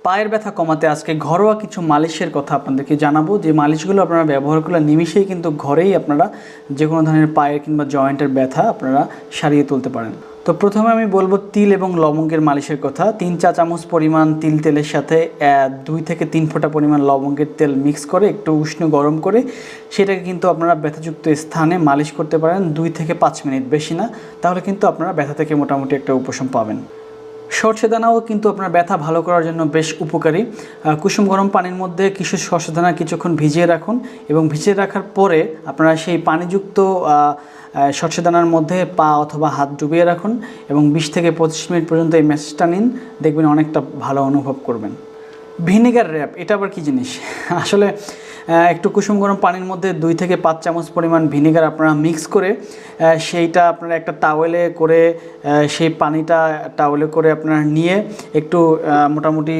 পায়ের ব্যথা কমাতে আজকে ঘরোয়া কিছু মালিশের কথা আপনাদেরকে জানাবো, যে মালিশগুলো আপনারা ব্যবহার করলে নিমিষেই কিন্তু ঘরেই আপনারা যে কোনো ধরনের পায়ের কিংবা জয়েন্টের ব্যথা আপনারা সারিয়ে তুলতে পারেন। তো প্রথমে আমি বলবো তিল এবং লবঙ্গের মালিশের কথা। 3 চা চামচ পরিমাণ তিল তেলের সাথে 2 থেকে 3 ফোঁটা পরিমাণ লবঙ্গের তেল মিক্স করে একটু উষ্ণ গরম করে সেটাকে কিন্তু আপনারা ব্যথাযুক্ত স্থানে মালিশ করতে পারেন 2 থেকে 5 মিনিট, বেশি না। তাহলে কিন্তু আপনারা ব্যথা থেকে মোটামুটি একটা উপশম পাবেন। সরষে দানাও কিন্তু আপনার ব্যথা ভালো করার জন্য বেশ উপকারী। কুসুম গরম পানির মধ্যে কিছু সরষে দানা কিছুক্ষণ ভিজিয়ে রাখুন এবং ভিজিয়ে রাখার পরে আপনারা সেই পানিযুক্ত সরষে দানার মধ্যে পা অথবা হাত ডুবিয়ে রাখুন এবং 20 থেকে 25 মিনিট পর্যন্ত এই ম্যাসেজটা নিন, দেখবেন অনেকটা ভালো অনুভব করবেন। ভিনেগার র্যাপ, এটা আবার কী জিনিস? আসলে একটু কুসুম গরম পানির মধ্যে 2 থেকে 5 চামচ পরিমাণ ভিনেগার আপনারা মিক্স করে সেইটা আপনারা একটা টাওয়েলে করে সেই পানিটা টাওয়েলে করে আপনারা নিয়ে একটু মোটামুটি